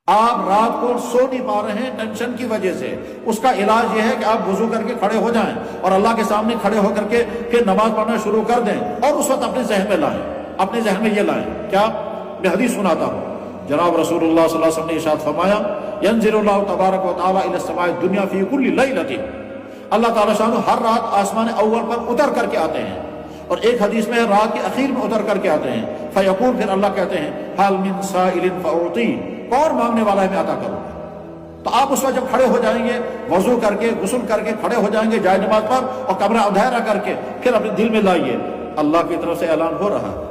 آپ رات کو سو نہیں پا رہے ہیں ٹینشن کی وجہ سے، اس کا علاج یہ ہے کہ آپ وضو کر کے کھڑے ہو جائیں اور اللہ کے سامنے کھڑے ہو کر کے پھر نماز پڑھنا شروع کر دیں، اور اس وقت اپنے ذہن میں لائیں، اپنے ذہن میں یہ لائیں کیا؟ میں حدیث سناتا ہوں، جناب رسول اللہ صلی اللہ علیہ وسلم نے ارشاد فرمایا ینزل اللہ تبارک و تعالی الی السماء الدنیا فی کل لیلۃ، اللہ تعالیٰ شان ہر رات آسمان اول پر اتر کر کے آتے ہیں، اور ایک حدیث میں رات کے اخیر میں اتر کر کے آتے ہیں، فیقول، پھر اللہ کہتے ہیں حال من سائل فاعطی، کون مانگنے والا ہے میں عطا کروں گا۔ تو آپ اس وقت جب کھڑے ہو جائیں گے، وضو کر کے غسل کر کے کھڑے ہو جائیں گے جائے نماز پر، اور کمرہ اندھیرا کر کے پھر اپنے دل میں لائیے اللہ کی طرف سے اعلان ہو رہا ہے،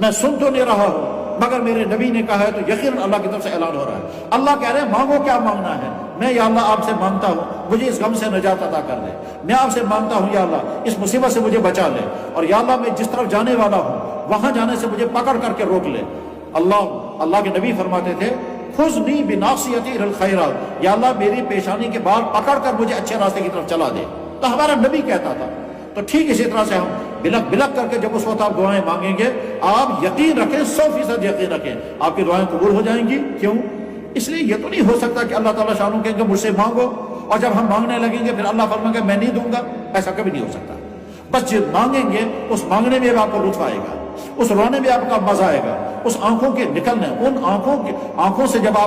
میں سن تو نہیں رہا ہوں مگر میرے نبی نے کہا ہے تو یقیناً اللہ کی طرف سے اعلان ہو رہا ہے۔ اللہ کہہ رہے ہیں مانگو، کیا مانگنا ہے؟ میں یا اللہ آپ سے مانگتا ہوں مجھے اس غم سے نجات عطا کر دے، میں آپ سے مانگتا ہوں یا اللہ اس مصیبت سے مجھے بچا لے، اور یا اللہ میں جس طرف جانے والا ہوں وہاں جانے سے مجھے پکڑ کر کے روک لے۔ اللہ کے نبی فرماتے تھے خذنی بناصیتی الی الخیرات، یا اللہ میری پیشانی کے بال پکڑ کر مجھے اچھے راستے کی طرف چلا دے۔ تو ہمارا نبی کہتا تھا، تو ٹھیک اسی طرح سے ہم بلک بلک کر کے جب اس وقت آپ دعائیں مانگیں گے، آپ یقین رکھیں، 100% یقین رکھیں آپ کی دعائیں قبول ہو جائیں گی۔ کیوں؟ اس لیے یہ تو نہیں ہو سکتا کہ اللہ تعالیٰ شانوں کہیں گے مجھ سے مانگو، اور جب ہم مانگنے لگیں گے پھر اللہ فرمائے گا میں نہیں دوں گا، ایسا کبھی نہیں ہو سکتا۔ بس جب مانگیں گے اس مانگنے میں آپ کو لطف آئے گا، اس رونے میں آپ کا مزہ آئے گا، اس آنکھوں کے نکلنے، ان آنکھوں سے جب آپ